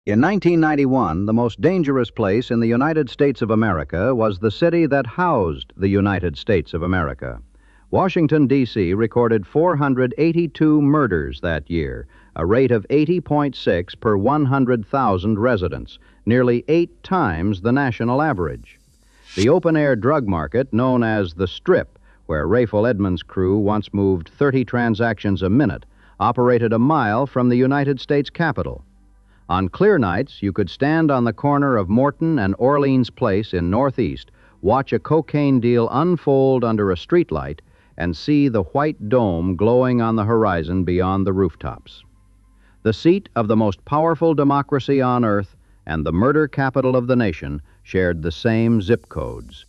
In 1991, the most dangerous place in the United States of America was the city that housed the United States of America. Washington, D.C. recorded 482 murders that year, a rate of 80.6 per 100,000 residents, nearly 8 times the national average. The open-air drug market, known as the Strip, where Rayful Edmond's crew once moved 30 transactions a minute, operated a mile from the United States Capitol. On clear nights, you could stand on the corner of Morton and Orleans Place in Northeast, watch a cocaine deal unfold under a streetlight, and see the white dome glowing on the horizon beyond the rooftops. The seat of the most powerful democracy on earth and the murder capital of the nation shared the same zip codes.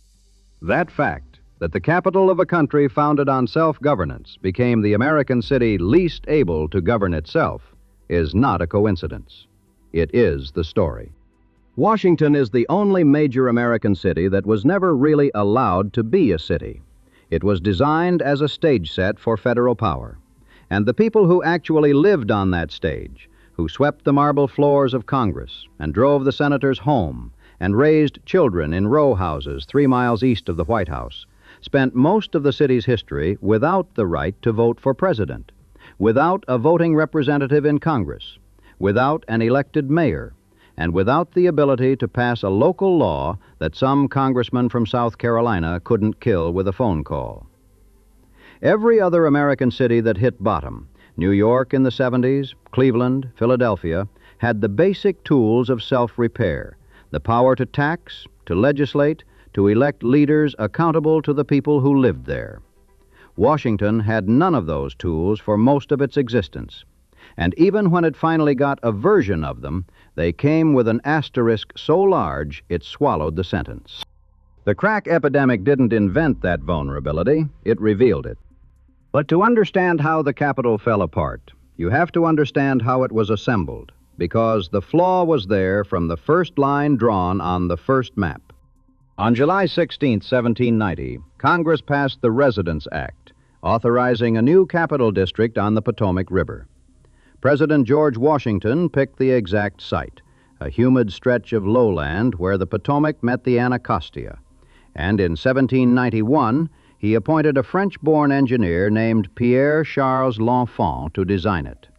That fact, that the capital of a country founded on self-governance became the American city least able to govern itself, is not a coincidence. It is the story. Washington is the only major American city that was never really allowed to be a city. It was designed as a stage set for federal power. And the people who actually lived on that stage, who swept the marble floors of Congress and drove the senators home and raised children in row houses 3 miles east of the White House, spent most of the city's history without the right to vote for president, without a voting representative in Congress, without an elected mayor, and without the ability to pass a local law that some congressman from South Carolina couldn't kill with a phone call. Every other American city that hit bottom, New York in the 70s, Cleveland, Philadelphia, had the basic tools of self-repair, the power to tax, to legislate, to elect leaders accountable to the people who lived there. Washington had none of those tools for most of its existence. And even when it finally got a version of them, they came with an asterisk so large it swallowed the sentence. The crack epidemic didn't invent that vulnerability, it revealed it. But to understand how the Capitol fell apart, you have to understand how it was assembled, because the flaw was there from the first line drawn on the first map. On July 16, 1790, Congress passed the Residence Act, authorizing a new capital district on the Potomac River. President George Washington picked the exact site, a humid stretch of lowland where the Potomac met the Anacostia. And in 1791, he appointed a French-born engineer named Pierre L'Enfant to design it.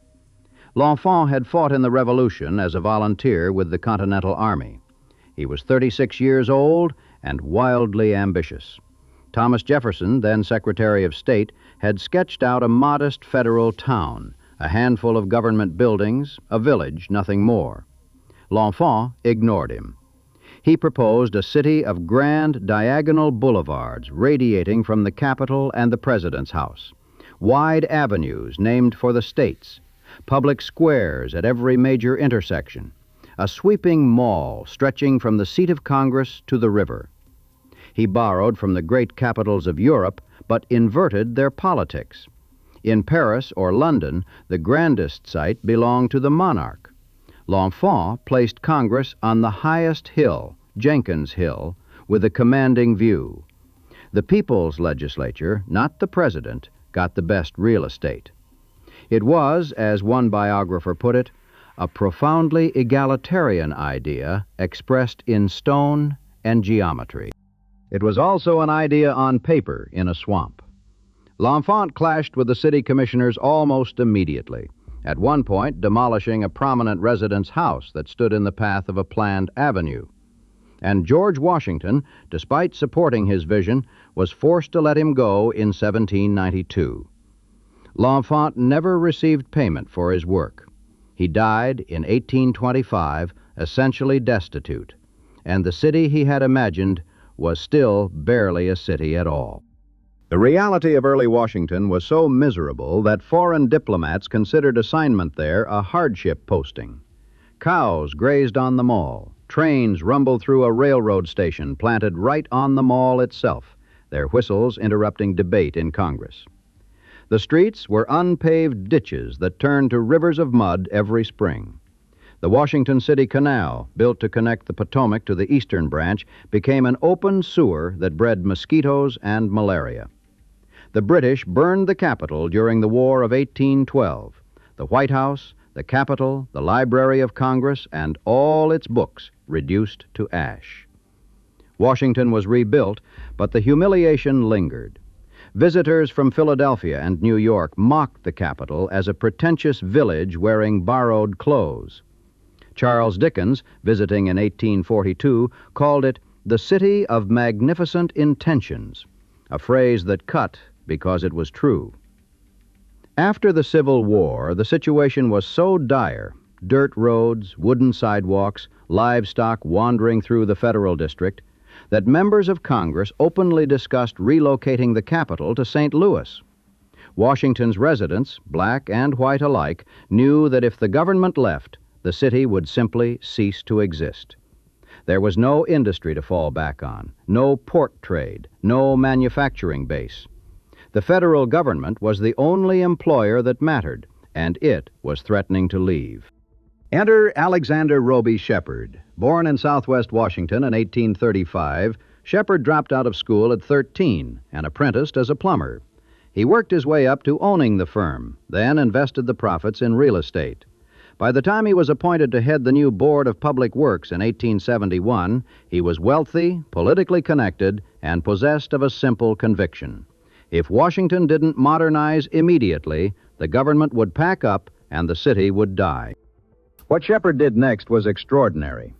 L'Enfant had fought in the Revolution as a volunteer with the Continental Army. He was 36 years old and wildly ambitious. Thomas Jefferson, then Secretary of State, had sketched out a modest federal town, a handful of government buildings, a village, nothing more. L'Enfant ignored him. He proposed a city of grand diagonal boulevards radiating from the Capitol and the President's house, wide avenues named for the states, public squares at every major intersection, a sweeping mall stretching from the seat of Congress to the river. He borrowed from the great capitals of Europe, but inverted their politics. In Paris or London, the grandest site belonged to the monarch. L'Enfant placed Congress on the highest hill, Jenkins Hill, with a commanding view. The people's legislature, not the president, got the best real estate. It was, as one biographer put it, a profoundly egalitarian idea expressed in stone and geometry. It was also an idea on paper in a swamp. L'Enfant clashed with the city commissioners almost immediately, at one point demolishing a prominent resident's house that stood in the path of a planned avenue. And George Washington, despite supporting his vision, was forced to let him go in 1792. L'Enfant never received payment for his work. He died in 1825, essentially destitute, and the city he had imagined was still barely a city at all. The reality of early Washington was so miserable that foreign diplomats considered assignment there a hardship posting. Cows grazed on the mall. Trains rumbled through a railroad station planted right on the mall itself, their whistles interrupting debate in Congress. The streets were unpaved ditches that turned to rivers of mud every spring. The Washington City Canal, built to connect the Potomac to the eastern branch, became an open sewer that bred mosquitoes and malaria. The British burned the Capitol during the War of 1812. The White House, the Capitol, the Library of Congress, and all its books reduced to ash. Washington was rebuilt, but the humiliation lingered. Visitors from Philadelphia and New York mocked the Capitol as a pretentious village wearing borrowed clothes. Charles Dickens, visiting in 1842, called it the city of magnificent intentions, a phrase that cut because it was true. After the Civil War, the situation was so dire, dirt roads, wooden sidewalks, livestock wandering through the Federal District, that members of Congress openly discussed relocating the capital to St. Louis. Washington's residents, black and white alike, knew that if the government left, the city would simply cease to exist. There was no industry to fall back on, no port trade, no manufacturing base. The federal government was the only employer that mattered, and it was threatening to leave. Enter Alexander Roby Shepard. Born in Southwest Washington in 1835, Shepard dropped out of school at 13 and apprenticed as a plumber. He worked his way up to owning the firm, then invested the profits in real estate. By the time he was appointed to head the new Board of Public Works in 1871, he was wealthy, politically connected, and possessed of a simple conviction. If Washington didn't modernize immediately, the government would pack up and the city would die. What Shepard did next was extraordinary.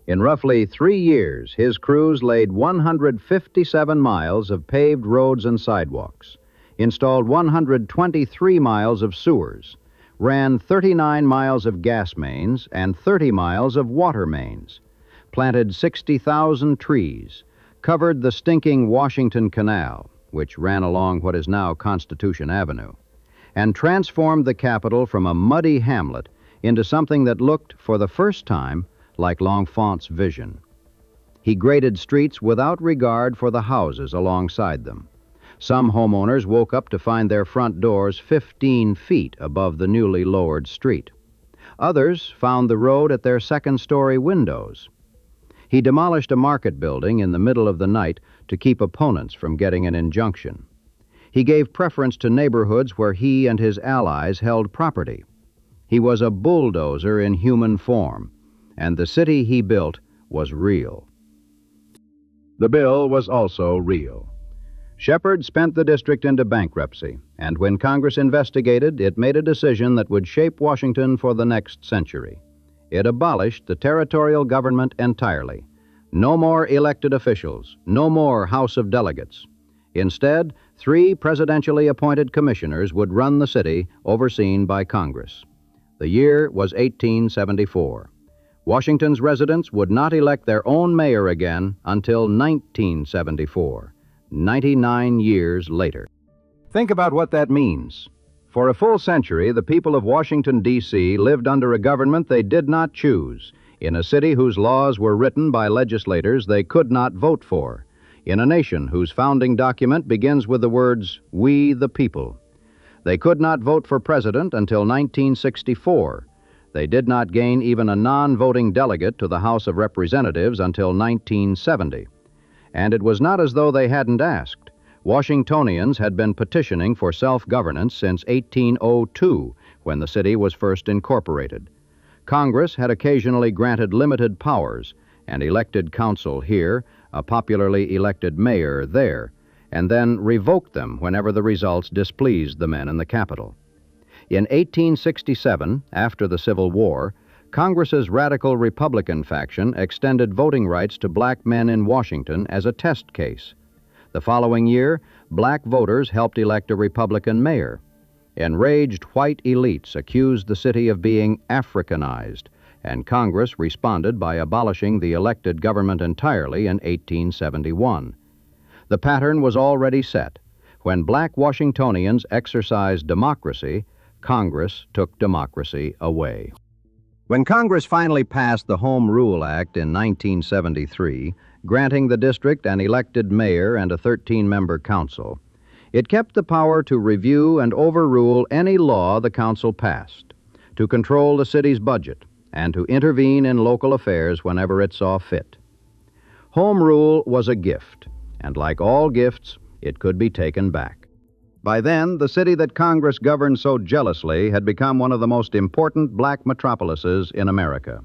In roughly 3 years, his crews laid 157 miles of paved roads and sidewalks, installed 123 miles of sewers, ran 39 miles of gas mains and 30 miles of water mains, planted 60,000 trees, covered the stinking Washington Canal, which ran along what is now Constitution Avenue, and transformed the capital from a muddy hamlet into something that looked, for the first time, like L'Enfant's vision. He graded streets without regard for the houses alongside them. Some homeowners woke up to find their front doors 15 feet above the newly lowered street. Others found the road at their second-story windows. He demolished a market building in the middle of the night to keep opponents from getting an injunction. He gave preference to neighborhoods where he and his allies held property. He was a bulldozer in human form, and the city he built was real. The bill was also real. Shepard spent the district into bankruptcy, and when Congress investigated, it made a decision that would shape Washington for the next century. It abolished the territorial government entirely. No more elected officials, no more House of Delegates. Instead, 3 presidentially appointed commissioners would run the city, overseen by Congress. The year was 1874. Washington's residents would not elect their own mayor again until 1974, 99 years later. Think about what that means. For a full century, the people of Washington, D.C. lived under a government they did not choose, in a city whose laws were written by legislators they could not vote for, in a nation whose founding document begins with the words, "We the people." They could not vote for president until 1964. They did not gain even a non-voting delegate to the House of Representatives until 1970. And it was not as though they hadn't asked. Washingtonians had been petitioning for self-governance since 1802, when the city was first incorporated. Congress had occasionally granted limited powers and elected council here, a popularly elected mayor there, and then revoked them whenever the results displeased the men in the Capitol. In 1867, after the Civil War, Congress's radical Republican faction extended voting rights to black men in Washington as a test case. The following year, black voters helped elect a Republican mayor. Enraged white elites accused the city of being Africanized, and Congress responded by abolishing the elected government entirely in 1871. The pattern was already set. When black Washingtonians exercised democracy, Congress took democracy away. When Congress finally passed the Home Rule Act in 1973, granting the district an elected mayor and a 13-member council, it kept the power to review and overrule any law the council passed, to control the city's budget, and to intervene in local affairs whenever it saw fit. Home rule was a gift, and like all gifts, it could be taken back. By then, the city that Congress governed so jealously had become one of the most important black metropolises in America.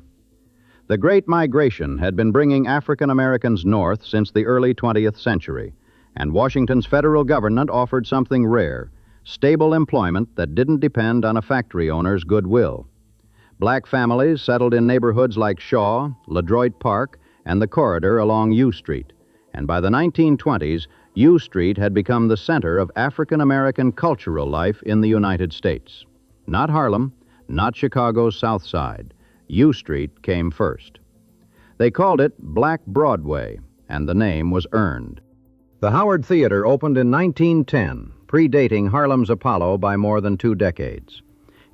The Great Migration had been bringing African Americans north since the early 20th century, and Washington's federal government offered something rare: stable employment that didn't depend on a factory owner's goodwill. Black families settled in neighborhoods like Shaw, LaDroit Park, and the corridor along U Street, and by the 1920s, U Street had become the center of African American cultural life in the United States. Not Harlem, not Chicago's South Side. U Street came first. They called it Black Broadway, and the name was earned. The Howard Theater opened in 1910, predating Harlem's Apollo by more than 2 decades.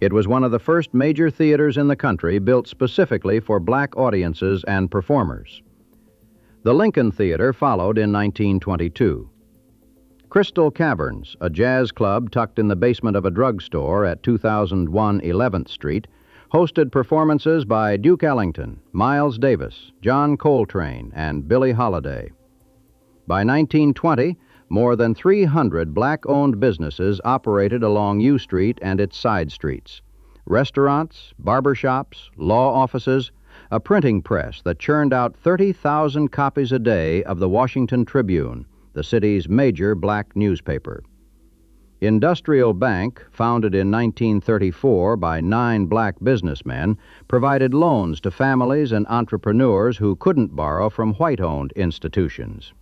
It was one of the first major theaters in the country built specifically for black audiences and performers. The Lincoln Theater followed in 1922. Crystal Caverns, a jazz club tucked in the basement of a drugstore at 2001 11th Street, hosted performances by Duke Ellington, Miles Davis, John Coltrane, and Billie Holiday. By 1920, more than 300 black-owned businesses operated along U Street and its side streets. Restaurants, barbershops, law offices, a printing press that churned out 30,000 copies a day of the Washington Tribune, the city's major black newspaper. Industrial Bank, founded in 1934 by 9 black businessmen, provided loans to families and entrepreneurs who couldn't borrow from white-owned institutions.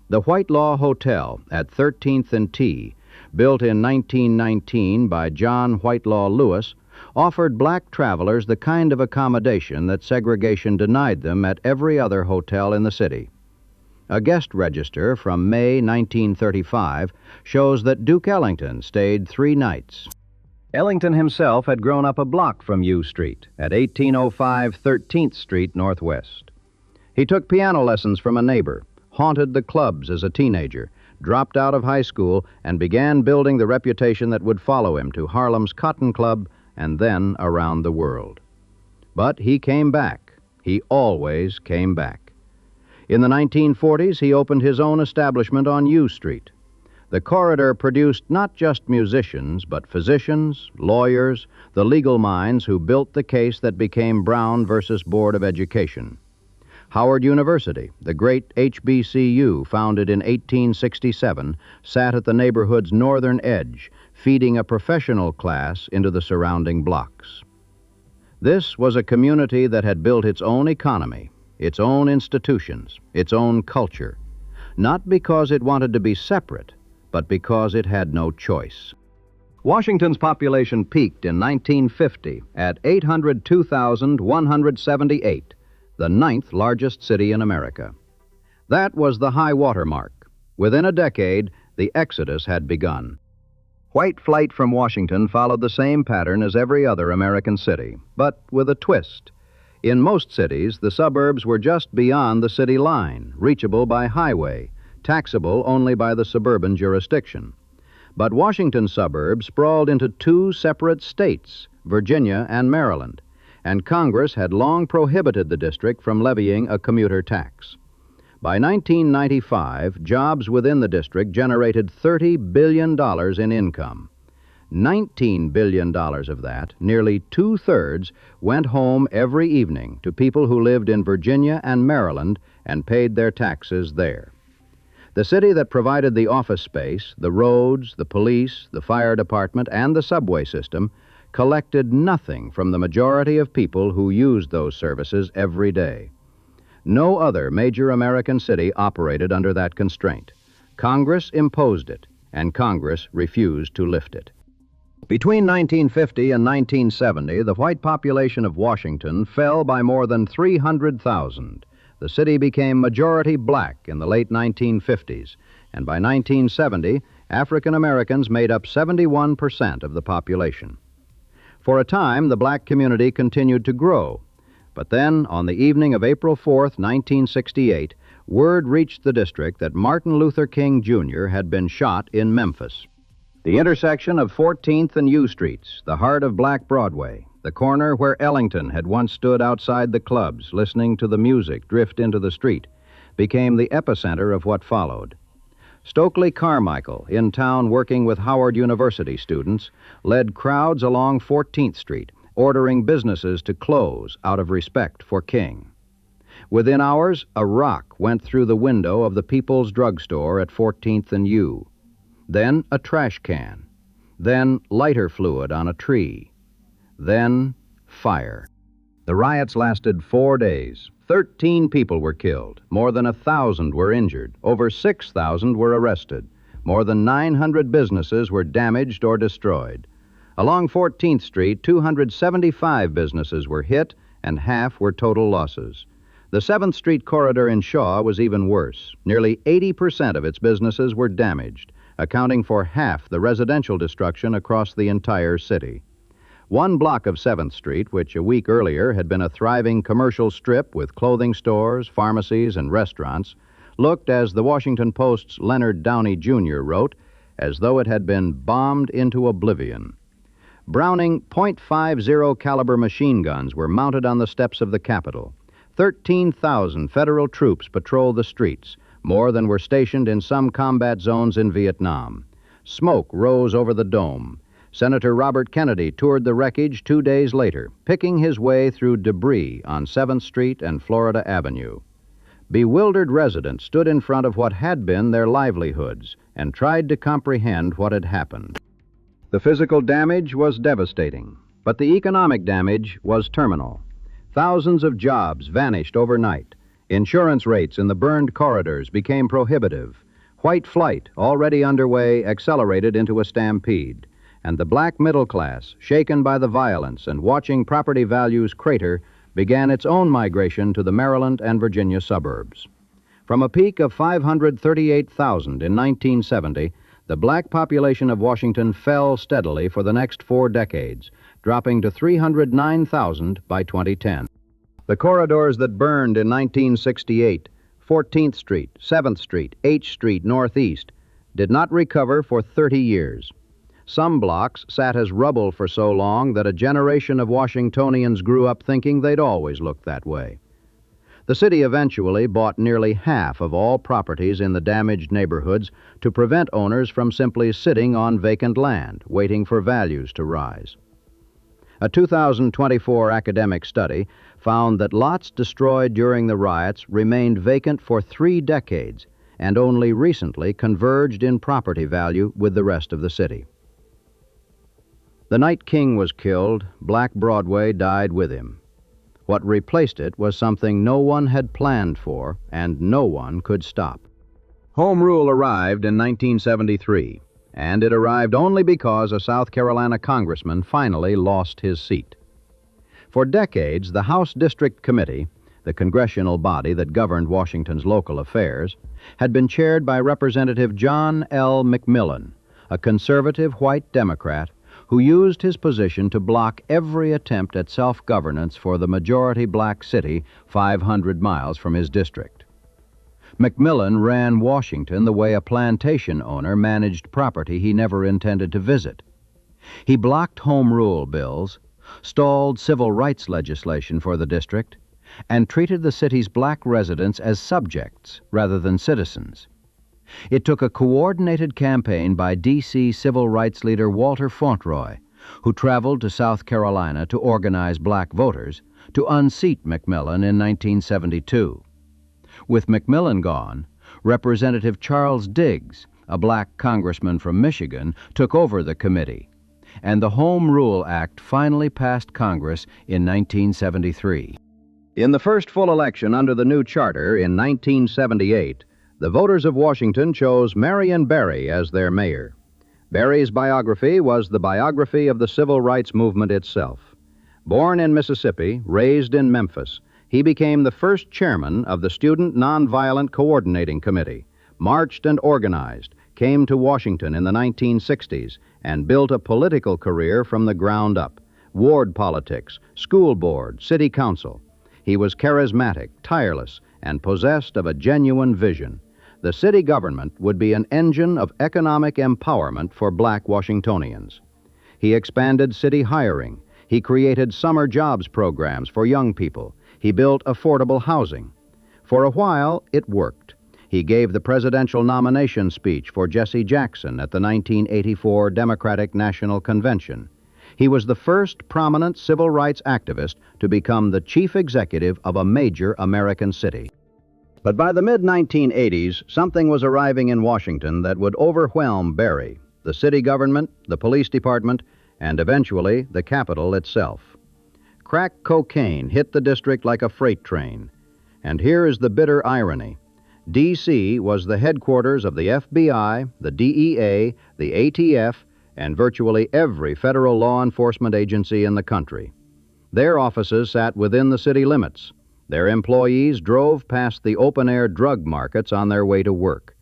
The Whitelaw Hotel at 13th and T, built in 1919 by John Whitelaw Lewis, offered black travelers the kind of accommodation that segregation denied them at every other hotel in the city. A guest register from May 1935 shows that Duke Ellington stayed 3 nights. Ellington himself had grown up a block from U Street at 1805 13th Street Northwest. He took piano lessons from a neighbor, haunted the clubs as a teenager, dropped out of high school, and began building the reputation that would follow him to Harlem's Cotton Club and then around the world. But he came back. He always came back. In the 1940s, he opened his own establishment on U Street. The corridor produced not just musicians, but physicians, lawyers, the legal minds who built the case that became Brown versus Board of Education. Howard University, the great HBCU founded in 1867, sat at the neighborhood's northern edge, feeding a professional class into the surrounding blocks. This was a community that had built its own economy, its own institutions, its own culture, not because it wanted to be separate, but because it had no choice. Washington's population peaked in 1950 at 802,178, the 9th largest city in America. That was the high water mark. Within a decade, the exodus had begun. White flight from Washington followed the same pattern as every other American city, but with a twist. In most cities, the suburbs were just beyond the city line, reachable by highway, taxable only by the suburban jurisdiction. But Washington's suburbs sprawled into 2 separate states, Virginia and Maryland, and Congress had long prohibited the district from levying a commuter tax. By 1995, jobs within the district generated $30 billion in income. $19 billion of that, nearly 2/3, went home every evening to people who lived in Virginia and Maryland and paid their taxes there. The city that provided the office space, the roads, the police, the fire department, and the subway system collected nothing from the majority of people who used those services every day. No other major American city operated under that constraint. Congress imposed it, and Congress refused to lift it. Between 1950 and 1970, the white population of Washington fell by more than 300,000. The city became majority black in the late 1950s, and by 1970, African Americans made up 71% of the population. For a time, the black community continued to grow, but then, on the evening of April 4th, 1968, word reached the district that Martin Luther King, Jr. had been shot in Memphis. The intersection of 14th and U Streets, the heart of Black Broadway, the corner where Ellington had once stood outside the clubs listening to the music drift into the street, became the epicenter of what followed. Stokely Carmichael, in town working with Howard University students, led crowds along 14th Street, ordering businesses to close out of respect for King. Within hours, a rock went through the window of the People's Drug Store at 14th and U. Then a trash can. Then lighter fluid on a tree. Then fire. The riots lasted 4 days. 13 people were killed. More than 1,000 were injured. Over 6,000 were arrested. More than 900 businesses were damaged or destroyed. Along 14th Street, 275 businesses were hit, and half were total losses. The 7th Street corridor in Shaw was even worse. Nearly 80% of its businesses were damaged, accounting for half the residential destruction across the entire city. One block of 7th Street, which a week earlier had been a thriving commercial strip with clothing stores, pharmacies, and restaurants, looked, as the Washington Post's Leonard Downey Jr. wrote, as though it had been bombed into oblivion. Browning .50 caliber machine guns were mounted on the steps of the Capitol. 13,000 federal troops patrolled the streets, more than were stationed in some combat zones in Vietnam. Smoke rose over the dome. Senator Robert Kennedy toured the wreckage 2 days later, picking his way through debris on 7th Street and Florida Avenue. Bewildered residents stood in front of what had been their livelihoods and tried to comprehend what had happened. The physical damage was devastating, but the economic damage was terminal. Thousands of jobs vanished overnight. Insurance rates in the burned corridors became prohibitive. White flight, already underway, accelerated into a stampede. And the black middle class, shaken by the violence and watching property values crater, began its own migration to the Maryland and Virginia suburbs. From a peak of 538,000 in 1970, the black population of Washington fell steadily for the next 4 decades, dropping to 309,000 by 2010. The corridors that burned in 1968, 14th Street, 7th Street, H Street Northeast, did not recover for 30 years. Some blocks sat as rubble for so long that a generation of Washingtonians grew up thinking they'd always looked that way. The city eventually bought nearly half of all properties in the damaged neighborhoods to prevent owners from simply sitting on vacant land, waiting for values to rise. A 2024 academic study found that lots destroyed during the riots remained vacant for 3 decades and only recently converged in property value with the rest of the city. The night King was killed, Black Broadway died with him. What replaced it was something no one had planned for and no one could stop. Home rule arrived in 1973, and it arrived only because a South Carolina congressman finally lost his seat. For decades, the House District Committee, the congressional body that governed Washington's local affairs, had been chaired by Representative John L. McMillan, a conservative white Democrat who used his position to block every attempt at self-governance for the majority black city 500 miles from his district. McMillan ran Washington the way a plantation owner managed property he never intended to visit. He blocked home rule bills, stalled civil rights legislation for the district, and treated the city's black residents as subjects rather than citizens. It took a coordinated campaign by D.C. civil rights leader Walter Fauntleroy, who traveled to South Carolina to organize black voters, to unseat McMillan in 1972. With McMillan gone, Representative Charles Diggs, a black congressman from Michigan, took over the committee, and the Home Rule Act finally passed Congress in 1973. In the first full election under the new charter in 1978, the voters of Washington chose Marian Barry as their mayor. Barry's biography was the biography of the civil rights movement itself. Born in Mississippi, raised in Memphis, he became the first chairman of the Student Nonviolent Coordinating Committee, marched and organized, came to Washington in the 1960s, and built a political career from the ground up. Ward politics, school board, city council. He was charismatic, tireless, and possessed of a genuine vision. The city government would be an engine of economic empowerment for black Washingtonians. He expanded city hiring. He created summer jobs programs for young people. He built affordable housing. For a while, it worked. He gave the presidential nomination speech for Jesse Jackson at the 1984 Democratic National Convention. He was the first prominent civil rights activist to become the chief executive of a major American city. But by the mid-1980s, something was arriving in Washington that would overwhelm Barry, the city government, the police department, and eventually the Capitol itself. Crack cocaine hit the district like a freight train. And here is the bitter irony. D.C. was the headquarters of the FBI, the DEA, the ATF, and virtually every federal law enforcement agency in the country. Their offices sat within the city limits. Their employees drove past the open-air drug markets on their way to work.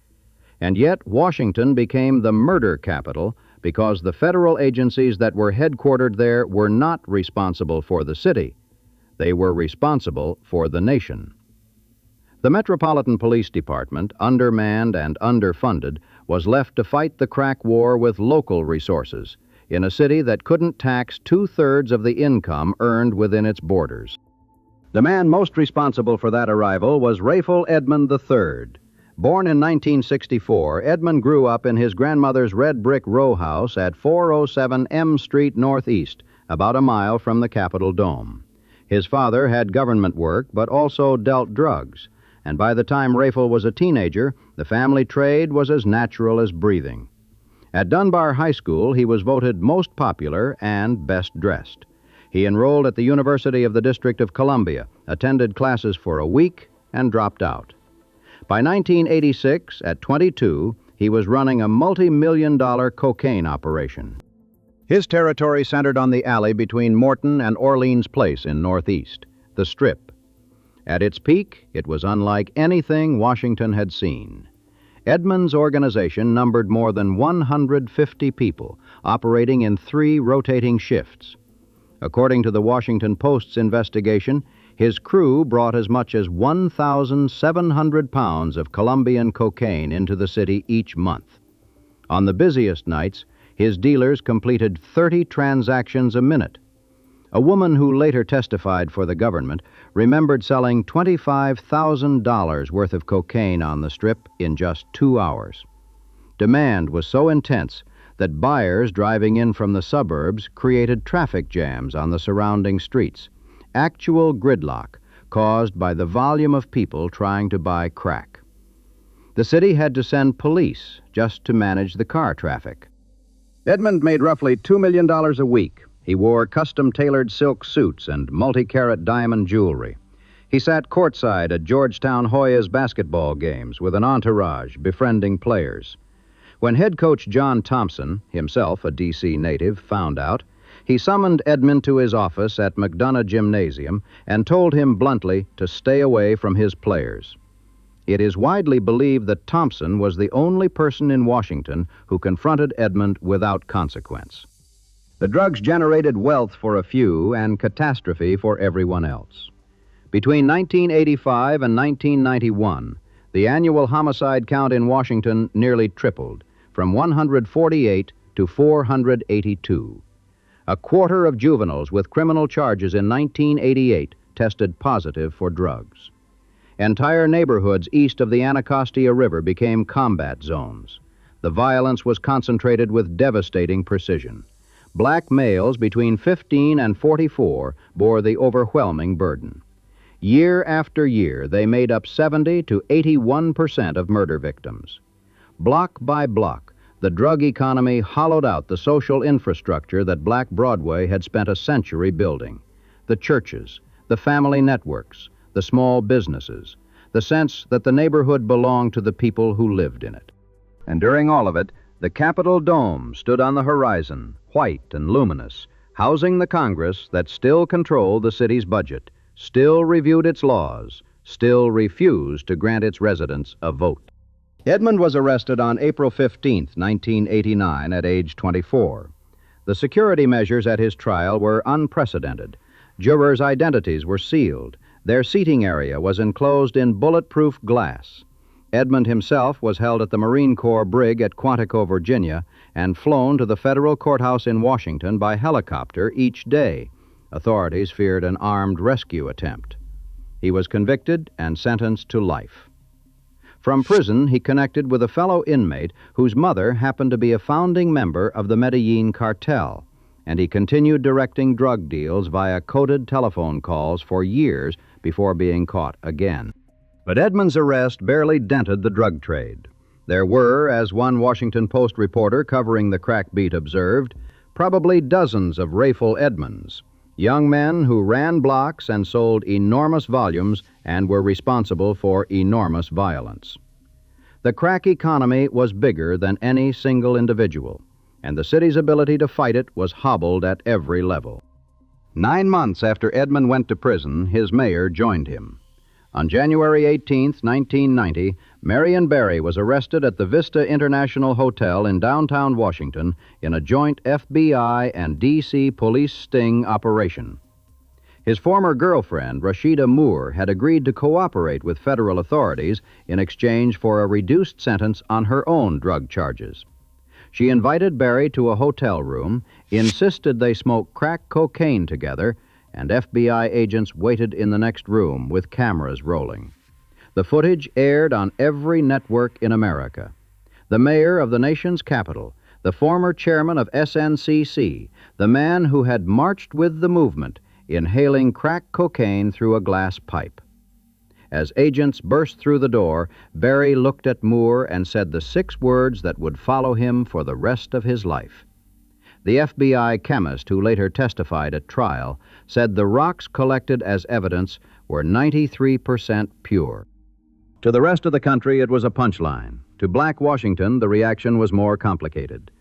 And yet Washington became the murder capital because the federal agencies that were headquartered there were not responsible for the city. They were responsible for the nation. The Metropolitan Police Department, undermanned and underfunded, was left to fight the crack war with local resources in a city that couldn't tax 2/3 of the income earned within its borders. The man most responsible for that arrival was Rayful Edmond III. Born in 1964, Edmond grew up in his grandmother's red brick row house at 407 M Street Northeast, about a mile from the Capitol Dome. His father had government work, but also dealt drugs. And by the time Rayful was a teenager, the family trade was as natural as breathing. At Dunbar High School, he was voted most popular and best dressed. He enrolled at the University of the District of Columbia, attended classes for a week, and dropped out. By 1986, at 22, he was running a multi-million-dollar cocaine operation. His territory centered on the alley between Morton and Orleans Place in Northeast, the Strip. At its peak, it was unlike anything Washington had seen. Edmond's organization numbered more than 150 people, operating in 3 rotating shifts. According to the Washington Post's investigation, his crew brought as much as 1,700 pounds of Colombian cocaine into the city each month. On the busiest nights, his dealers completed 30 transactions a minute. A woman who later testified for the government remembered selling $25,000 worth of cocaine on the Strip in just 2 hours. Demand was so intense that buyers driving in from the suburbs created traffic jams on the surrounding streets, actual gridlock caused by the volume of people trying to buy crack. The city had to send police just to manage the car traffic. Edmond made roughly $2 million a week. He wore custom-tailored silk suits and multi-carat diamond jewelry. He sat courtside at Georgetown Hoyas basketball games with an entourage, befriending players. When head coach John Thompson, himself a D.C. native, found out, he summoned Edmond to his office at McDonough Gymnasium and told him bluntly to stay away from his players. It is widely believed that Thompson was the only person in Washington who confronted Edmond without consequence. The drugs generated wealth for a few and catastrophe for everyone else. Between 1985 and 1991, the annual homicide count in Washington nearly tripled, from 148 to 482. A quarter of juveniles with criminal charges in 1988 tested positive for drugs. Entire neighborhoods east of the Anacostia River became combat zones. The violence was concentrated with devastating precision. Black males between 15 and 44 bore the overwhelming burden. Year after year, they made up 70 to 81% of murder victims. Block by block, the drug economy hollowed out the social infrastructure that Black Broadway had spent a century building. The churches, the family networks, the small businesses, the sense that the neighborhood belonged to the people who lived in it. And during all of it, the Capitol Dome stood on the horizon, white and luminous, housing the Congress that still controlled the city's budget, still reviewed its laws, still refused to grant its residents a vote. Edmond was arrested on April 15, 1989, at age 24. The security measures at his trial were unprecedented. Jurors' identities were sealed. Their seating area was enclosed in bulletproof glass. Edmond himself was held at the Marine Corps brig at Quantico, Virginia, and flown to the federal courthouse in Washington by helicopter each day. Authorities feared an armed rescue attempt. He was convicted and sentenced to life. From prison, he connected with a fellow inmate whose mother happened to be a founding member of the Medellin cartel, and he continued directing drug deals via coded telephone calls for years before being caught again. But Edmond's arrest barely dented the drug trade. There were, as one Washington Post reporter covering the crack beat observed, probably dozens of Rayful Edmonds, young men who ran blocks and sold enormous volumes and were responsible for enormous violence. The crack economy was bigger than any single individual, and the city's ability to fight it was hobbled at every level. 9 months after Edmond went to prison, his mayor joined him. On January 18, 1990, Marian Barry was arrested at the Vista International Hotel in downtown Washington in a joint FBI and D.C. police sting operation. His former girlfriend, Rashida Moore, had agreed to cooperate with federal authorities in exchange for a reduced sentence on her own drug charges. She invited Barry to a hotel room, insisted they smoke crack cocaine together, and FBI agents waited in the next room with cameras rolling. The footage aired on every network in America. The mayor of the nation's capital, the former chairman of SNCC, the man who had marched with the movement, inhaling crack cocaine through a glass pipe. As agents burst through the door, Barry looked at Moore and said the 6 words that would follow him for the rest of his life. The FBI chemist who later testified at trial said the rocks collected as evidence were 93% pure. To the rest of the country, it was a punchline. To Black Washington, the reaction was more complicated.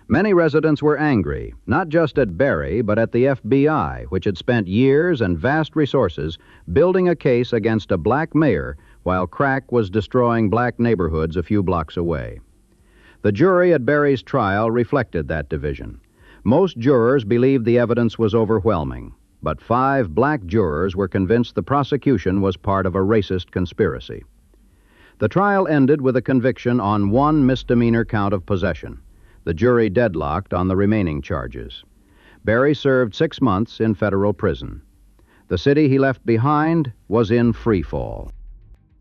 Many residents were angry, not just at Barry, but at the FBI, which had spent years and vast resources building a case against a black mayor while crack was destroying black neighborhoods a few blocks away. The jury at Barry's trial reflected that division. Most jurors believed the evidence was overwhelming, but 5 black jurors were convinced the prosecution was part of a racist conspiracy. The trial ended with a conviction on 1 misdemeanor count of possession. The jury deadlocked on the remaining charges. Barry served 6 months in federal prison. The city he left behind was in free fall.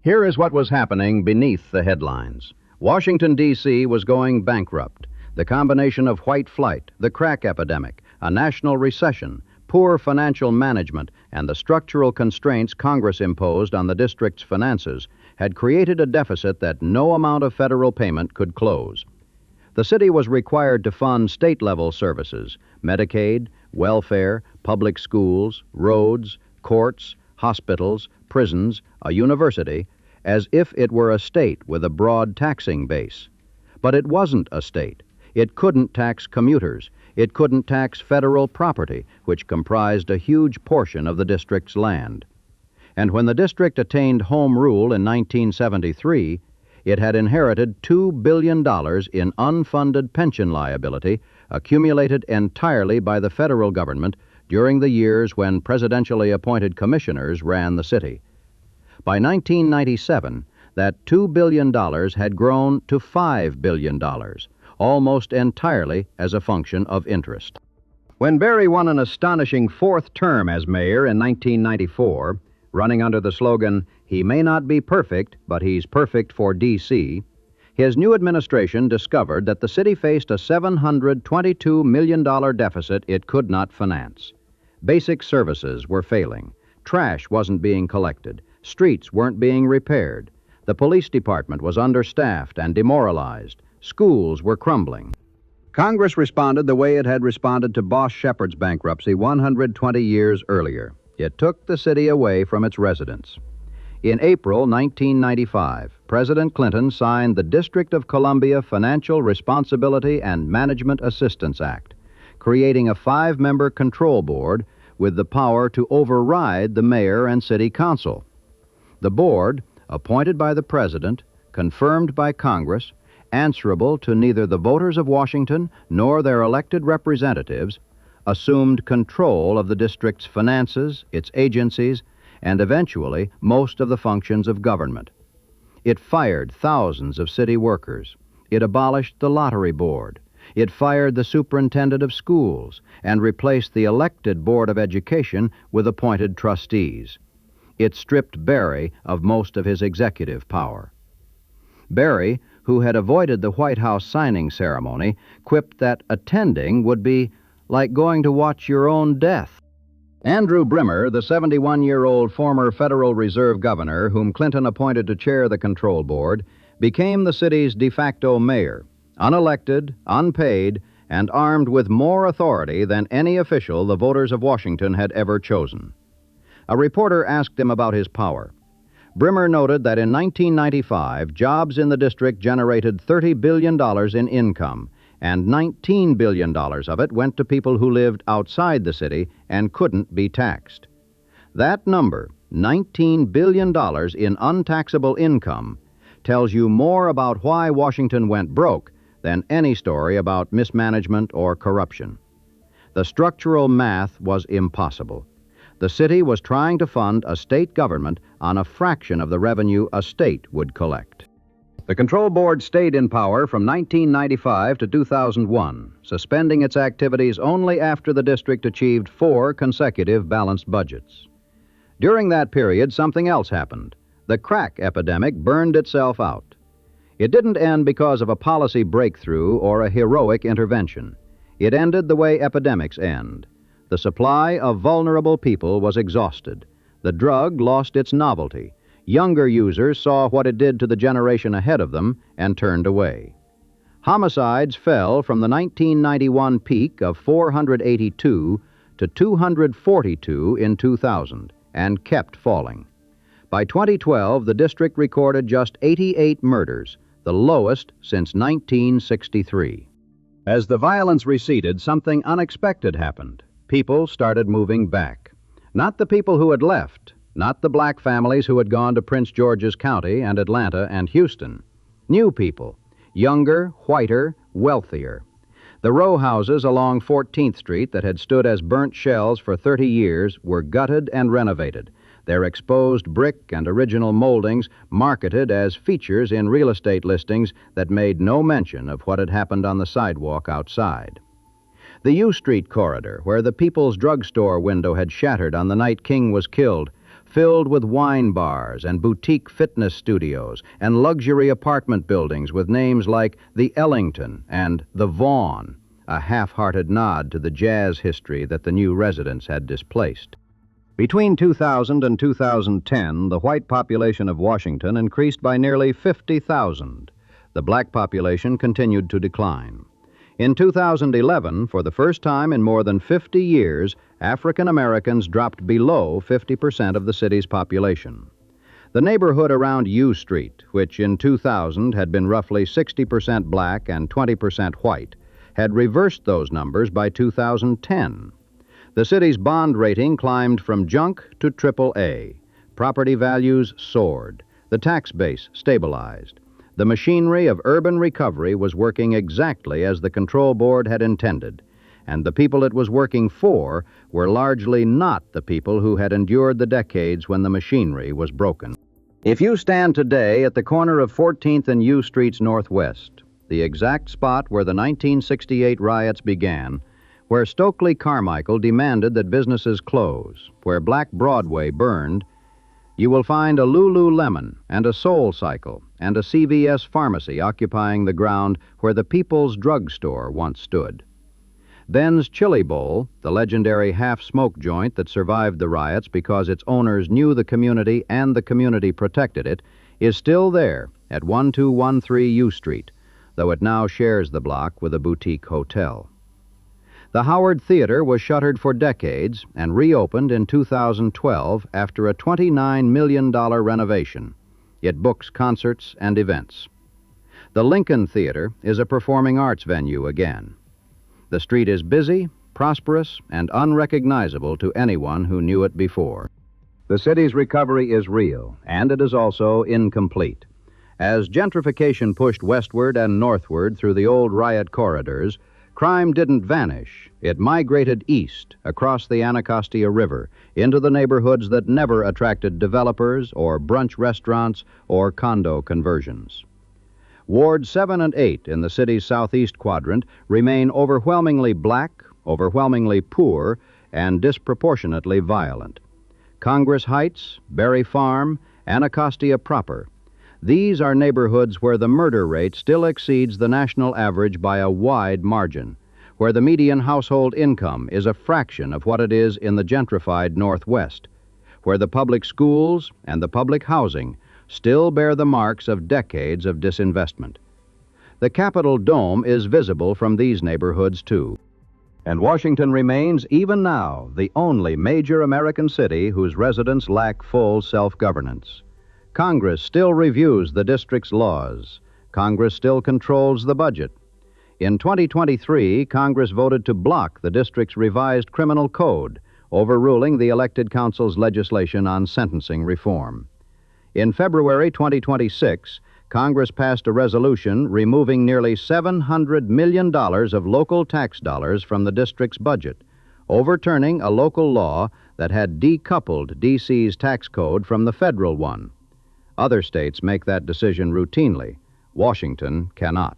Here is what was happening beneath the headlines. Washington, D.C. was going bankrupt. The combination of white flight, the crack epidemic, a national recession, poor financial management, and the structural constraints Congress imposed on the district's finances had created a deficit that no amount of federal payment could close. The city was required to fund state-level services, Medicaid, welfare, public schools, roads, courts, hospitals, prisons, a university, as if it were a state with a broad taxing base. But it wasn't a state. It couldn't tax commuters. It couldn't tax federal property, which comprised a huge portion of the district's land. And when the district attained home rule in 1973, it had inherited $2 billion in unfunded pension liability accumulated entirely by the federal government during the years when presidentially appointed commissioners ran the city. By 1997, that $2 billion had grown to $5 billion, almost entirely as a function of interest. When Barry won an astonishing 4th term as mayor in 1994, running under the slogan, "He may not be perfect, but he's perfect for D.C., his new administration discovered that the city faced a $722 million deficit it could not finance. Basic services were failing. Trash wasn't being collected. Streets weren't being repaired. The police department was understaffed and demoralized. Schools were crumbling. Congress responded the way it had responded to Boss Shepard's bankruptcy 120 years earlier. It took the city away from its residents. In April 1995, President Clinton signed the District of Columbia Financial Responsibility and Management Assistance Act, creating a 5-member control board with the power to override the mayor and city council. The board, appointed by the president, confirmed by Congress, answerable to neither the voters of Washington nor their elected representatives, assumed control of the district's finances, its agencies, and eventually most of the functions of government. It fired thousands of city workers. It abolished the lottery board. It fired the superintendent of schools and replaced the elected Board of Education with appointed trustees. It stripped Barry of most of his executive power. Barry, who had avoided the White House signing ceremony, quipped that attending would be like going to watch your own death. Andrew Brimmer, the 71-year-old former Federal Reserve governor whom Clinton appointed to chair the control board, became the city's de facto mayor, unelected, unpaid, and armed with more authority than any official the voters of Washington had ever chosen. A reporter asked him about his power. Brimmer noted that in 1995, jobs in the district generated $30 billion in income, and $19 billion of it went to people who lived outside the city and couldn't be taxed. That number, $19 billion in untaxable income, tells you more about why Washington went broke than any story about mismanagement or corruption. The structural math was impossible. The city was trying to fund a state government on a fraction of the revenue a state would collect. The control board stayed in power from 1995 to 2001, suspending its activities only after the district achieved 4 consecutive balanced budgets. During that period, something else happened. The crack epidemic burned itself out. It didn't end because of a policy breakthrough or a heroic intervention. It ended the way epidemics end. The supply of vulnerable people was exhausted. The drug lost its novelty. Younger users saw what it did to the generation ahead of them and turned away. Homicides fell from the 1991 peak of 482 to 242 in 2000 and kept falling. By 2012, the district recorded just 88 murders, the lowest since 1963. As the violence receded, something unexpected happened. People started moving back. Not the people who had left, not the black families who had gone to Prince George's County and Atlanta and Houston. New people, younger, whiter, wealthier. The row houses along 14th Street that had stood as burnt shells for 30 years were gutted and renovated, their exposed brick and original moldings marketed as features in real estate listings that made no mention of what had happened on the sidewalk outside. The U Street corridor, where the People's Drugstore window had shattered on the night King was killed, filled with wine bars and boutique fitness studios and luxury apartment buildings with names like the Ellington and the Vaughn, a half-hearted nod to the jazz history that the new residents had displaced. Between 2000 and 2010, the white population of Washington increased by nearly 50,000. The black population continued to decline. In 2011, for the first time in more than 50 years, African Americans dropped below 50% of the city's population. The neighborhood around U Street, which in 2000 had been roughly 60% black and 20% white, had reversed those numbers by 2010. The city's bond rating climbed from junk to AAA. Property values soared. The tax base stabilized. The machinery of urban recovery was working exactly as the control board had intended, and the people it was working for were largely not the people who had endured the decades when the machinery was broken. If you stand today at the corner of 14th and U Streets Northwest, the exact spot where the 1968 riots began, where Stokely Carmichael demanded that businesses close, where Black Broadway burned, you will find a Lululemon and a Soul Cycle and a CVS pharmacy occupying the ground where the People's Drugstore once stood. Ben's Chili Bowl, the legendary half-smoke joint that survived the riots because its owners knew the community and the community protected it, is still there at 1213 U Street, though it now shares the block with a boutique hotel. The Howard Theater was shuttered for decades and reopened in 2012 after a $29 million renovation. It books concerts and events. The Lincoln Theater is a performing arts venue again. The street is busy, prosperous, and unrecognizable to anyone who knew it before. The city's recovery is real, and it is also incomplete. As gentrification pushed westward and northward through the old riot corridors, crime didn't vanish. It migrated east, across the Anacostia River, into the neighborhoods that never attracted developers or brunch restaurants or condo conversions. Wards 7 and 8 in the city's southeast quadrant remain overwhelmingly black, overwhelmingly poor, and disproportionately violent. Congress Heights, Berry Farm, Anacostia proper. These are neighborhoods where the murder rate still exceeds the national average by a wide margin, where the median household income is a fraction of what it is in the gentrified Northwest, where the public schools and the public housing still bear the marks of decades of disinvestment. The Capitol Dome is visible from these neighborhoods, too. And Washington remains, even now, the only major American city whose residents lack full self-governance. Congress still reviews the district's laws. Congress still controls the budget. In 2023, Congress voted to block the district's revised criminal code, overruling the elected council's legislation on sentencing reform. In February 2026, Congress passed a resolution removing nearly $700 million of local tax dollars from the district's budget, overturning a local law that had decoupled D.C.'s tax code from the federal one. Other states make that decision routinely. Washington cannot.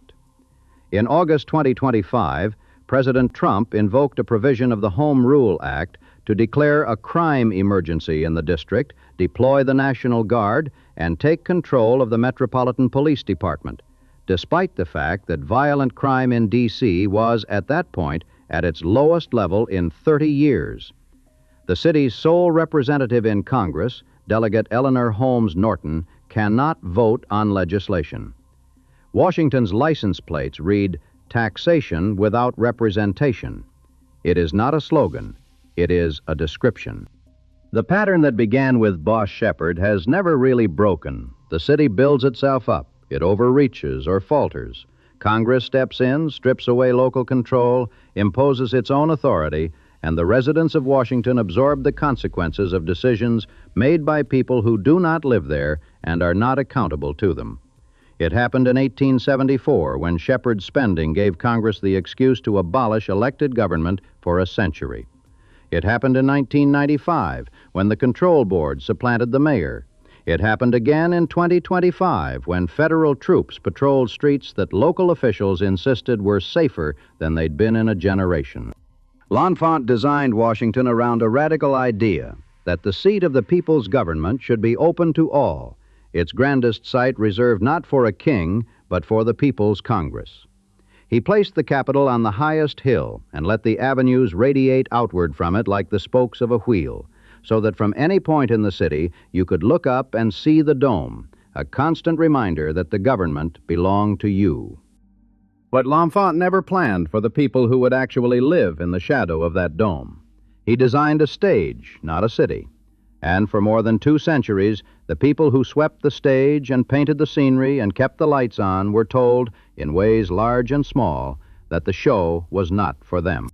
In August 2025, President Trump invoked a provision of the Home Rule Act to declare a crime emergency in the district, deploy the National Guard, and take control of the Metropolitan Police Department, despite the fact that violent crime in D.C. was, at that point, at its lowest level in 30 years. The city's sole representative in Congress, Delegate Eleanor Holmes Norton, cannot vote on legislation. Washington's license plates read, "Taxation without representation." It is not a slogan. It is a description. The pattern that began with Boss Shepherd has never really broken. The city builds itself up. It overreaches or falters. Congress steps in, strips away local control, imposes its own authority, and the residents of Washington absorb the consequences of decisions made by people who do not live there and are not accountable to them. It happened in 1874 when Shepherd's spending gave Congress the excuse to abolish elected government for a century. It happened in 1995 when the control board supplanted the mayor. It happened again in 2025 when federal troops patrolled streets that local officials insisted were safer than they'd been in a generation. L'Enfant designed Washington around a radical idea that the seat of the people's government should be open to all, its grandest site reserved not for a king, but for the people's Congress. He placed the Capitol on the highest hill and let the avenues radiate outward from it like the spokes of a wheel, so that from any point in the city you could look up and see the dome, a constant reminder that the government belonged to you. But L'Enfant never planned for the people who would actually live in the shadow of that dome. He designed a stage, not a city. And for more than 2 centuries, the people who swept the stage and painted the scenery and kept the lights on were told, in ways large and small, that the show was not for them.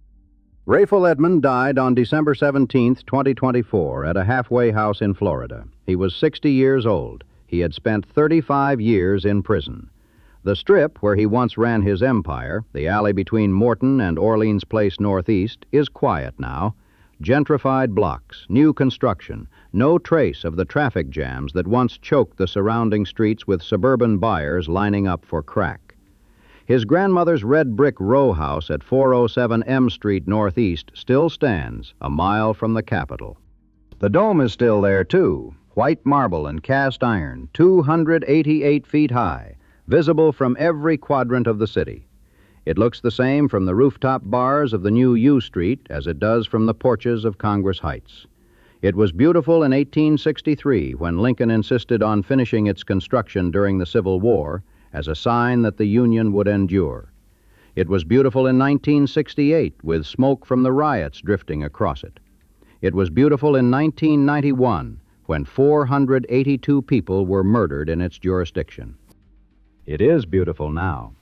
Rayful Edmond died on December 17, 2024, at a halfway house in Florida. He was 60 years old. He had spent 35 years in prison. The Strip, where he once ran his empire, the alley between Morton and Orleans Place Northeast, is quiet now. Gentrified blocks, new construction, no trace of the traffic jams that once choked the surrounding streets with suburban buyers lining up for crack. His grandmother's red brick row house at 407 M Street Northeast still stands, a mile from the Capitol. The dome is still there, too, white marble and cast iron, 288 feet high, visible from every quadrant of the city. It looks the same from the rooftop bars of the new U Street as it does from the porches of Congress Heights. It was beautiful in 1863 when Lincoln insisted on finishing its construction during the Civil War as a sign that the Union would endure. It was beautiful in 1968 with smoke from the riots drifting across it. It was beautiful in 1991 when 482 people were murdered in its jurisdiction. It is beautiful now.